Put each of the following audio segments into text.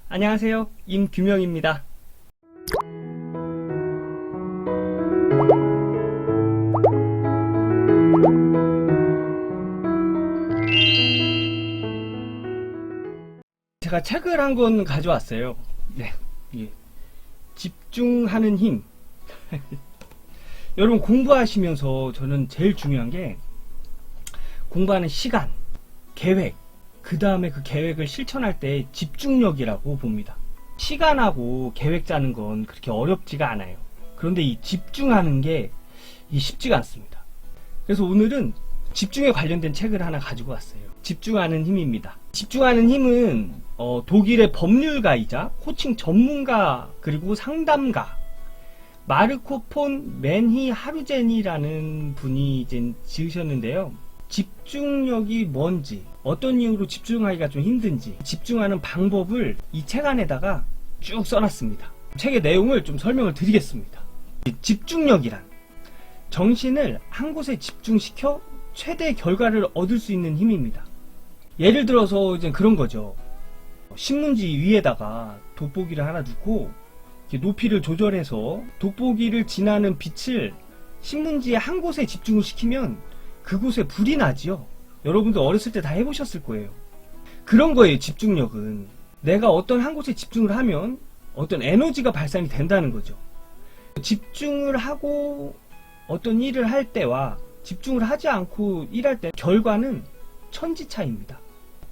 안녕하세요. 임규명입니다. 제가 책을 한 권 가져왔어요. 네, 예. 집중하는 힘. 여러분 공부하시면서 저는 제일 중요한 게 공부하는 시간, 계획, 그 다음에 그 계획을 실천할 때 집중력이라고 봅니다. 시간하고 계획 짜는 건 그렇게 어렵지가 않아요. 그런데 이 집중하는 게 쉽지가 않습니다. 그래서 오늘은 집중에 관련된 책을 하나 가지고 왔어요. 집중하는 힘입니다. 집중하는 힘은 독일의 법률가이자 코칭 전문가 그리고 상담가 마르코 폰 맨히 하루젠이라는 분이 이제 지으셨는데요. 집중력이 뭔지, 어떤 이유로 집중하기가 좀 힘든지, 집중하는 방법을 이 책 안에다가 쭉 써놨습니다. 책의 내용을 좀 설명을 드리겠습니다. 집중력이란 정신을 한 곳에 집중시켜 최대 결과를 얻을 수 있는 힘입니다. 예를 들어서 이제 그런 거죠. 신문지 위에다가 돋보기를 하나 두고 높이를 조절해서 돋보기를 지나는 빛을 신문지의 한 곳에 집중을 시키면 그곳에 불이 나지요. 여러분도 어렸을 때 다 해보셨을 거예요. 그런 거예요. 집중력은 내가 어떤 한 곳에 집중을 하면 어떤 에너지가 발산이 된다는 거죠. 집중을 하고 어떤 일을 할 때와 집중을 하지 않고 일할 때 결과는 천지차이입니다.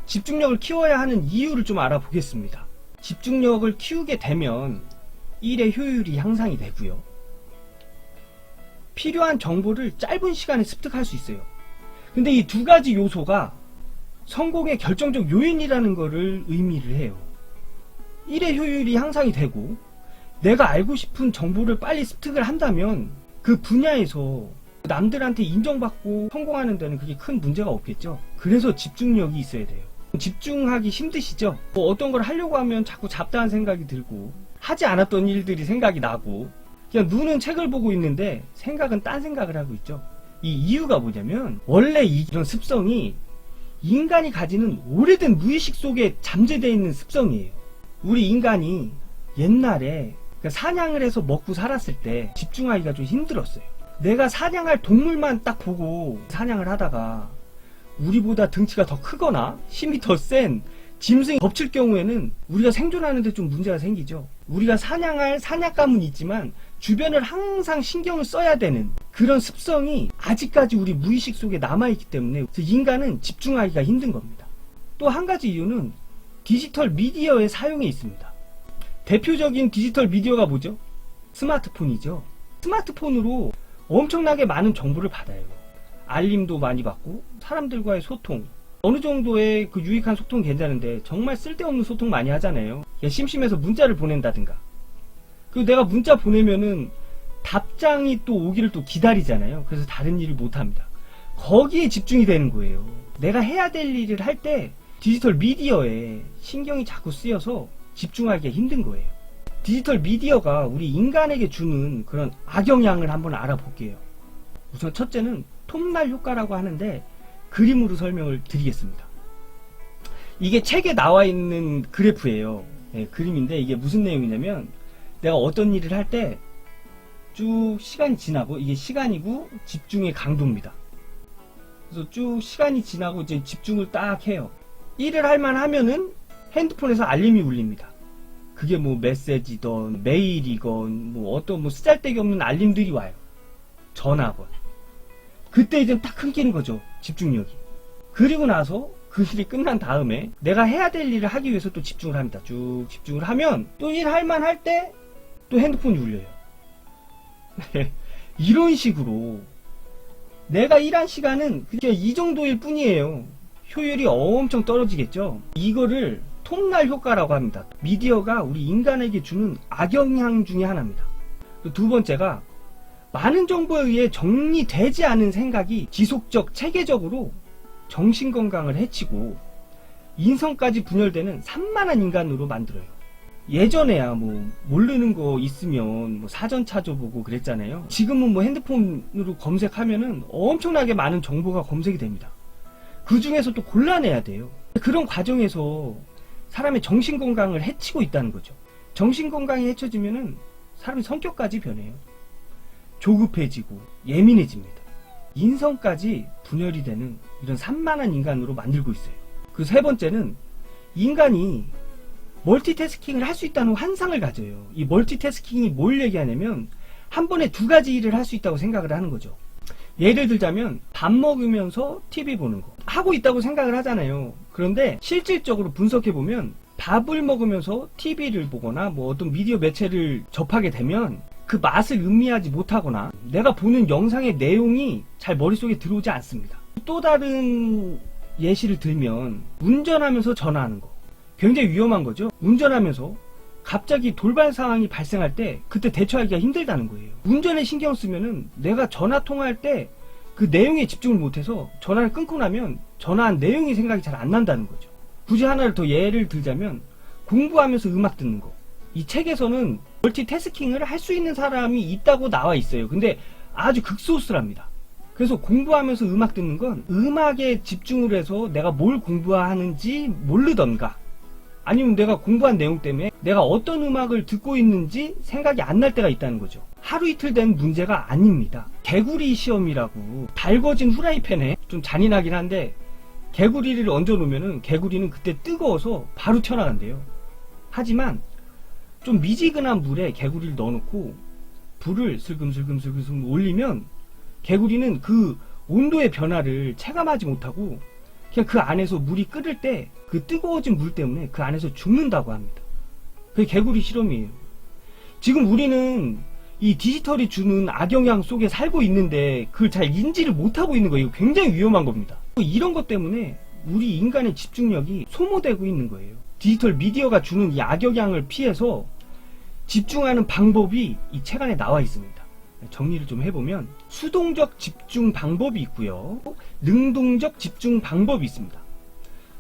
집중력을 키워야 하는 이유를 좀 알아보겠습니다. 집중력을 키우게 되면 일의 효율이 향상이 되고요. 필요한 정보를 짧은 시간에 습득할 수 있어요. 근데 이 두 가지 요소가 성공의 결정적 요인이라는 것을 의미를 해요. 일의 효율이 향상이 되고 내가 알고 싶은 정보를 빨리 습득을 한다면 그 분야에서 남들한테 인정받고 성공하는 데는 그게 큰 문제가 없겠죠. 그래서 집중력이 있어야 돼요. 집중하기 힘드시죠? 어떤 걸 하려고 하면 자꾸 잡다한 생각이 들고 하지 않았던 일들이 생각이 나고 그냥 눈은 책을 보고 있는데 생각은 딴 생각을 하고 있죠. 이 이유가 뭐냐면 원래 이런 습성이 인간이 가지는 오래된 무의식 속에 잠재되어 있는 습성이에요. 우리 인간이 옛날에 사냥을 해서 먹고 살았을 때 집중하기가 좀 힘들었어요. 내가 사냥할 동물만 딱 보고 사냥을 하다가 우리보다 등치가 더 크거나 힘이 더 센 짐승이 덮칠 경우에는 우리가 생존하는데 좀 문제가 생기죠. 우리가 사냥할 사냥감은 있지만 주변을 항상 신경을 써야 되는 그런 습성이 아직까지 우리 무의식 속에 남아있기 때문에 인간은 집중하기가 힘든 겁니다. 또 한 가지 이유는 디지털 미디어의 사용에 있습니다. 대표적인 디지털 미디어가 뭐죠? 스마트폰이죠. 스마트폰으로 엄청나게 많은 정보를 받아요. 알림도 많이 받고 사람들과의 소통, 어느 정도의 그 유익한 소통 괜찮은데 정말 쓸데없는 소통 많이 하잖아요. 심심해서 문자를 보낸다든가. 그리고 내가 문자 보내면은 답장이 또 오기를 또 기다리잖아요. 그래서 다른 일을 못합니다. 거기에 집중이 되는 거예요. 내가 해야 될 일을 할 때 디지털 미디어에 신경이 자꾸 쓰여서 집중하기가 힘든 거예요. 디지털 미디어가 우리 인간에게 주는 그런 악영향을 한번 알아볼게요. 우선 첫째는 톱날 효과라고 하는데 그림으로 설명을 드리겠습니다. 이게 책에 나와 있는 그래프예요. 그림인데 이게 무슨 내용이냐면 내가 어떤 일을 할 때 쭉 시간이 지나고 이게 시간이고 집중의 강도입니다. 그래서 쭉 시간이 지나고 이제 집중을 딱 해요. 일을 할 만하면은 핸드폰에서 알림이 울립니다. 그게 뭐 메시지든 메일이건 뭐 어떤 뭐 쓰잘데기 없는 알림들이 와요. 전화건. 그때 이제 딱 끊기는 거죠. 집중력이. 그리고 나서 그 일이 끝난 다음에 내가 해야 될 일을 하기 위해서 또 집중을 합니다. 쭉 집중을 하면 또 일할 만할 때 또 핸드폰이 울려요. 이런 식으로 내가 일한 시간은 그냥 이 정도일 뿐이에요. 효율이 엄청 떨어지겠죠. 이거를 톱날 효과라고 합니다. 미디어가 우리 인간에게 주는 악영향 중에 하나입니다. 두 번째가 많은 정보에 의해 정리되지 않은 생각이 지속적 체계적으로 정신건강을 해치고 인성까지 분열되는 산만한 인간으로 만들어요. 예전에야 뭐 모르는 거 있으면 뭐 사전 찾아보고 그랬잖아요. 지금은 뭐 핸드폰으로 검색하면은 엄청나게 많은 정보가 검색이 됩니다. 그 중에서 또 골라내야 돼요. 그런 과정에서 사람의 정신건강을 해치고 있다는 거죠. 정신건강이 해쳐지면은 사람의 성격까지 변해요. 조급해지고 예민해집니다. 인성까지 분열이 되는 이런 산만한 인간으로 만들고 있어요. 그 세 번째는 인간이 멀티태스킹을 할 수 있다는 환상을 가져요. 이 멀티태스킹이 뭘 얘기하냐면 한 번에 두 가지 일을 할 수 있다고 생각을 하는 거죠. 예를 들자면 밥 먹으면서 TV 보는 거 하고 있다고 생각을 하잖아요. 그런데 실질적으로 분석해보면 밥을 먹으면서 TV를 보거나 뭐 어떤 미디어 매체를 접하게 되면 그 맛을 음미하지 못하거나 내가 보는 영상의 내용이 잘 머릿속에 들어오지 않습니다. 또 다른 예시를 들면 운전하면서 전화하는 거 굉장히 위험한 거죠. 운전하면서 갑자기 돌발 상황이 발생할 때 그때 대처하기가 힘들다는 거예요. 운전에 신경 쓰면은 내가 전화 통화할 때 그 내용에 집중을 못해서 전화를 끊고 나면 전화한 내용이 생각이 잘 안 난다는 거죠. 굳이 하나를 더 예를 들자면 공부하면서 음악 듣는 거. 이 책에서는 멀티태스킹을 할 수 있는 사람이 있다고 나와 있어요. 근데 아주 극소수랍니다. 그래서 공부하면서 음악 듣는 건 음악에 집중을 해서 내가 뭘 공부하는지 모르던가 아니면 내가 공부한 내용 때문에 내가 어떤 음악을 듣고 있는지 생각이 안 날 때가 있다는 거죠. 하루 이틀 된 문제가 아닙니다. 개구리 시험이라고 달궈진 후라이팬에 좀 잔인하긴 한데 개구리를 얹어 놓으면은 개구리는 그때 뜨거워서 바로 튀어나간대요. 하지만 좀 미지근한 물에 개구리를 넣어놓고 불을 슬금슬금 올리면 개구리는 그 온도의 변화를 체감하지 못하고 그냥 그 안에서 물이 끓을 때 그 뜨거워진 물 때문에 그 안에서 죽는다고 합니다. 그게 개구리 실험이에요. 지금 우리는 이 디지털이 주는 악영향 속에 살고 있는데 그걸 잘 인지를 못하고 있는 거예요. 굉장히 위험한 겁니다. 이런 것 때문에 우리 인간의 집중력이 소모되고 있는 거예요. 디지털 미디어가 주는 이 악영향을 피해서 집중하는 방법이 이 책 안에 나와 있습니다. 정리를 좀 해보면 수동적 집중 방법이 있고요. 능동적 집중 방법이 있습니다.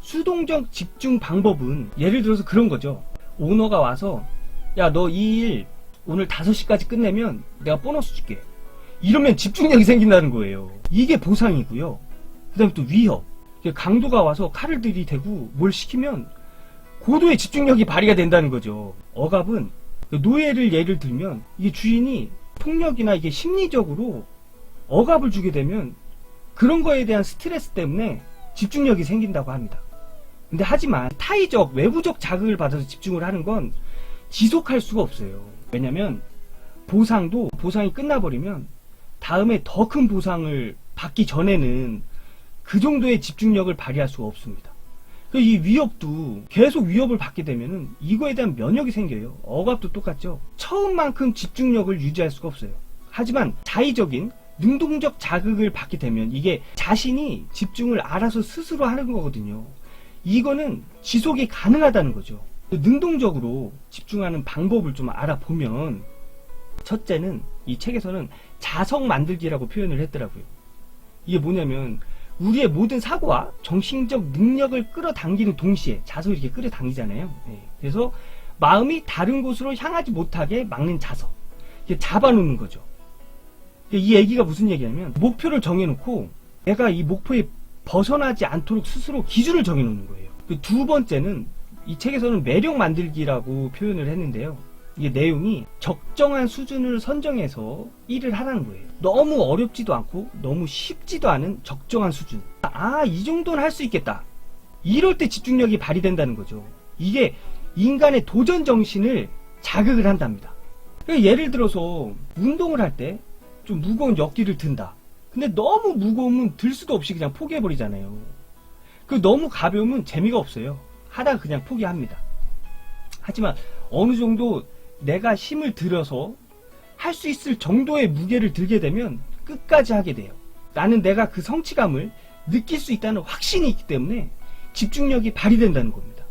수동적 집중 방법은 예를 들어서 그런 거죠. 오너가 와서 야, 너 이 일 오늘 5시까지 끝내면 내가 보너스 줄게. 이러면 집중력이 생긴다는 거예요. 이게 보상이고요. 그 다음에 또 위협. 강도가 와서 칼을 들이대고 뭘 시키면 고도의 집중력이 발휘가 된다는 거죠. 억압은 노예를 예를 들면 이게 주인이 폭력이나 이게 심리적으로 억압을 주게 되면 그런 거에 대한 스트레스 때문에 집중력이 생긴다고 합니다. 근데 하지만 타의적, 외부적 자극을 받아서 집중을 하는 건 지속할 수가 없어요. 왜냐면 보상이 끝나버리면 다음에 더 큰 보상을 받기 전에는 그 정도의 집중력을 발휘할 수가 없습니다. 이 위협도 계속 위협을 받게 되면은 이거에 대한 면역이 생겨요. 억압도 똑같죠. 처음만큼 집중력을 유지할 수가 없어요. 하지만 자의적인 능동적 자극을 받게 되면 이게 자신이 집중을 알아서 스스로 하는 거거든요. 이거는 지속이 가능하다는 거죠. 능동적으로 집중하는 방법을 좀 알아보면 첫째는 이 책에서는 자석 만들기라고 표현을 했더라고요. 이게 뭐냐면 우리의 모든 사고와 정신적 능력을 끌어당기는 동시에 자석을 이렇게 끌어당기잖아요. 그래서 마음이 다른 곳으로 향하지 못하게 막는 자석. 이게 잡아놓는 거죠. 이 얘기가 무슨 얘기냐면 목표를 정해놓고 내가 이 목표에 벗어나지 않도록 스스로 기준을 정해놓는 거예요. 두 번째는 이 책에서는 매력 만들기라고 표현을 했는데요. 이게 내용이 적정한 수준을 선정해서 일을 하라는 거예요. 너무 어렵지도 않고 너무 쉽지도 않은 적정한 수준. 이 정도는 할 수 있겠다. 이럴 때 집중력이 발휘된다는 거죠. 이게 인간의 도전 정신을 자극을 한답니다. 예를 들어서 운동을 할 때 좀 무거운 역기를 든다. 근데 너무 무거우면 들 수도 없이 그냥 포기해버리잖아요. 너무 가벼우면 재미가 없어요. 하다가 그냥 포기합니다. 하지만 어느 정도 내가 힘을 들여서 할 수 있을 정도의 무게를 들게 되면 끝까지 하게 돼요. 나는 내가 그 성취감을 느낄 수 있다는 확신이 있기 때문에 집중력이 발휘된다는 겁니다.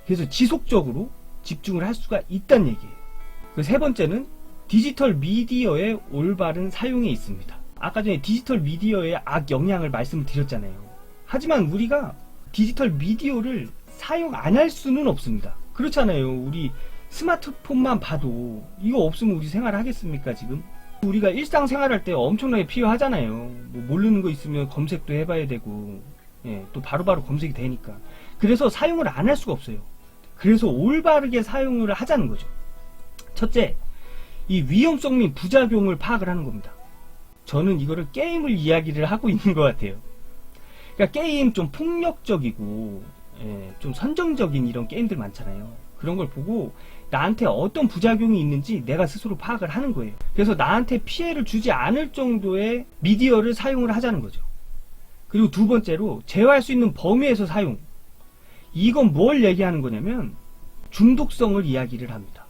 그래서 지속적으로 집중을 할 수가 있다는 얘기예요. 세 번째는 디지털 미디어의 올바른 사용에 있습니다. 아까 전에 디지털 미디어의 악영향을 말씀을 드렸잖아요. 하지만 우리가 디지털 미디어를 사용 안 할 수는 없습니다. 그렇잖아요. 우리 스마트폰만 봐도 이거 없으면 우리 생활을 하겠습니까 지금? 우리가 일상생활할 때 엄청나게 필요하잖아요. 뭐 모르는 거 있으면 검색도 해봐야 되고 또 바로바로 검색이 되니까. 그래서 사용을 안 할 수가 없어요. 그래서 올바르게 사용을 하자는 거죠. 첫째, 이 위험성 및 부작용을 파악을 하는 겁니다. 저는 이거를 게임을 이야기를 하고 있는 것 같아요. 그러니까 게임 좀 폭력적이고 좀 선정적인 이런 게임들 많잖아요. 그런 걸 보고 나한테 어떤 부작용이 있는지 내가 스스로 파악을 하는 거예요. 그래서 나한테 피해를 주지 않을 정도의 미디어를 사용을 하자는 거죠. 그리고 두 번째로 제어할 수 있는 범위에서 사용. 이건 뭘 얘기하는 거냐면 중독성을 이야기를 합니다.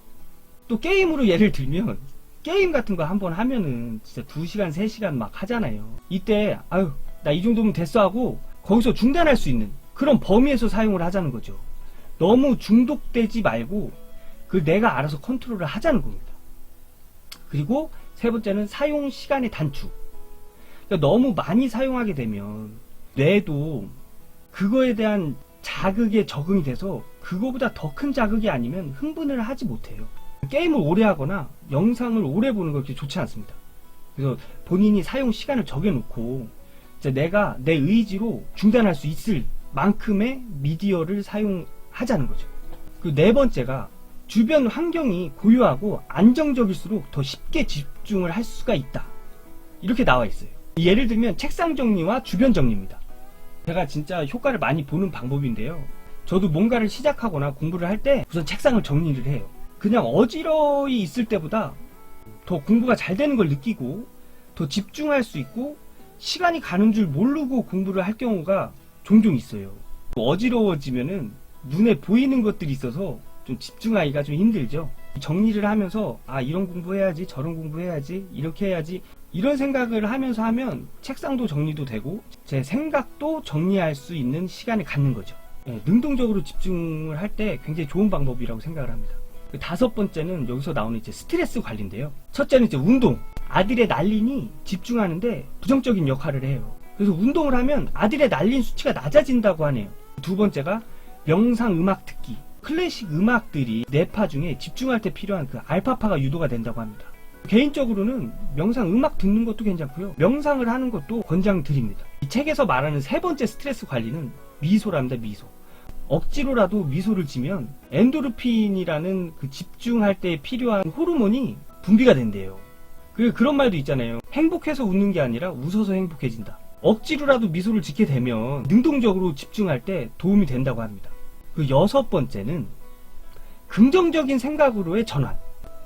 또 게임으로 예를 들면 게임 같은 거 한번 하면은 진짜 2시간 3시간 막 하잖아요. 이때 아유 나 이 정도면 됐어 하고 거기서 중단할 수 있는 그런 범위에서 사용을 하자는 거죠. 너무 중독되지 말고 그 내가 알아서 컨트롤을 하자는 겁니다. 그리고 세 번째는 사용 시간의 단축. 그러니까 너무 많이 사용하게 되면 뇌도 그거에 대한 자극에 적응이 돼서 그거보다 더 큰 자극이 아니면 흥분을 하지 못해요. 게임을 오래 하거나 영상을 오래 보는 거 그렇게 좋지 않습니다. 그래서 본인이 사용 시간을 정해놓고 내가 내 의지로 중단할 수 있을 만큼의 미디어를 사용하자는 거죠. 그리고 네 번째가 주변 환경이 고요하고 안정적일수록 더 쉽게 집중을 할 수가 있다. 이렇게 나와 있어요. 예를 들면 책상 정리와 주변 정리입니다. 제가 진짜 효과를 많이 보는 방법인데요. 저도 뭔가를 시작하거나 공부를 할 때 우선 책상을 정리를 해요. 그냥 어지러이 있을 때보다 더 공부가 잘 되는 걸 느끼고 더 집중할 수 있고 시간이 가는 줄 모르고 공부를 할 경우가 종종 있어요. 어지러워지면은 눈에 보이는 것들이 있어서 좀 집중하기가 좀 힘들죠. 정리를 하면서 아 이런 공부해야지 저런 공부해야지 이렇게 해야지 이런 생각을 하면서 하면 책상도 정리도 되고 제 생각도 정리할 수 있는 시간을 갖는 거죠. 능동적으로 집중을 할 때 굉장히 좋은 방법이라고 생각을 합니다. 다섯 번째는 여기서 나오는 이제 스트레스 관리인데요. 첫째는 이제 운동. 아드레날린이 집중하는데 부정적인 역할을 해요. 그래서 운동을 하면 아드레날린 수치가 낮아진다고 하네요. 두 번째가 명상 음악 듣기. 클래식 음악들이 뇌파 중에 집중할 때 필요한 그 알파파가 유도가 된다고 합니다. 개인적으로는 명상 음악 듣는 것도 괜찮고요. 명상을 하는 것도 권장드립니다. 이 책에서 말하는 세 번째 스트레스 관리는 미소랍니다. 미소. 억지로라도 미소를 지면 엔도르핀이라는 그 집중할 때 필요한 호르몬이 분비가 된대요. 그런 말도 있잖아요. 행복해서 웃는 게 아니라 웃어서 행복해진다. 억지로라도 미소를 짓게 되면 능동적으로 집중할 때 도움이 된다고 합니다. 그 여섯 번째는 긍정적인 생각으로의 전환.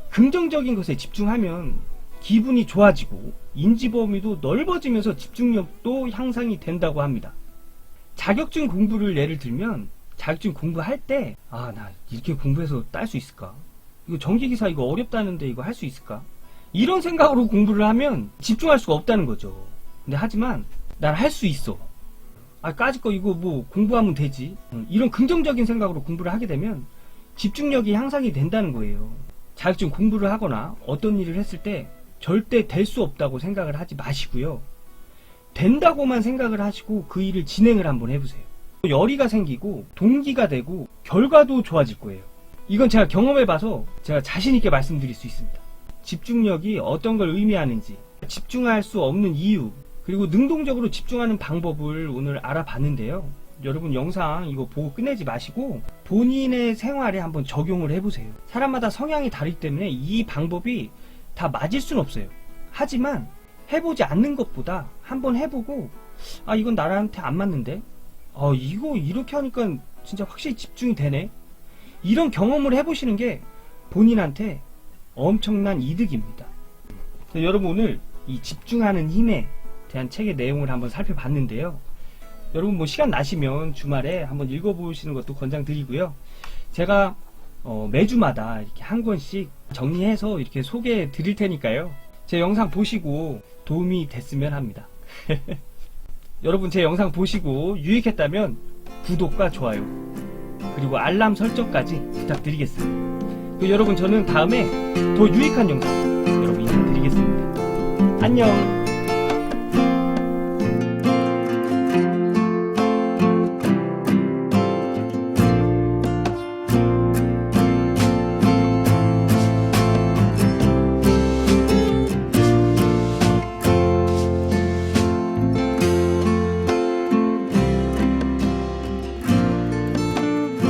긍정적인 것에 집중하면 기분이 좋아지고 인지 범위도 넓어지면서 집중력도 향상이 된다고 합니다. 자격증 공부를 예를 들면 자격증 공부할 때 아, 나 이렇게 공부해서 딸 수 있을까? 이거 전기기사 이거 어렵다는데 이거 할 수 있을까? 이런 생각으로 공부를 하면 집중할 수가 없다는 거죠. 근데 하지만 난 할 수 있어. 아, 까짓 거 이거 뭐 공부하면 되지. 이런 긍정적인 생각으로 공부를 하게 되면 집중력이 향상이 된다는 거예요. 자격증 공부를 하거나 어떤 일을 했을 때 절대 될 수 없다고 생각을 하지 마시고요. 된다고만 생각을 하시고 그 일을 진행을 한번 해보세요. 열의가 생기고 동기가 되고 결과도 좋아질 거예요. 이건 제가 경험해봐서 제가 자신있게 말씀드릴 수 있습니다. 집중력이 어떤 걸 의미하는지, 집중할 수 없는 이유, 그리고 능동적으로 집중하는 방법을 오늘 알아봤는데요. 여러분 영상 이거 보고 끝내지 마시고 본인의 생활에 한번 적용을 해보세요. 사람마다 성향이 다르기 때문에 이 방법이 다 맞을 수는 없어요. 하지만 해보지 않는 것보다 한번 해보고 아 이건 나한테 안 맞는데 이거 이렇게 하니까 진짜 확실히 집중이 되네, 이런 경험을 해보시는 게 본인한테 엄청난 이득입니다. 여러분 오늘 이 집중하는 힘에 대한 책의 내용을 한번 살펴봤는데요. 여러분 뭐 시간 나시면 주말에 한번 읽어보시는 것도 권장드리고요. 제가 매주마다 이렇게 한 권씩 정리해서 이렇게 소개해 드릴 테니까요. 제 영상 보시고 도움이 됐으면 합니다. 여러분 제 영상 보시고 유익했다면 구독과 좋아요 그리고 알람 설정까지 부탁드리겠습니다. 여러분 저는 다음에 더 유익한 영상 여러분 인사드리겠습니다. 안녕.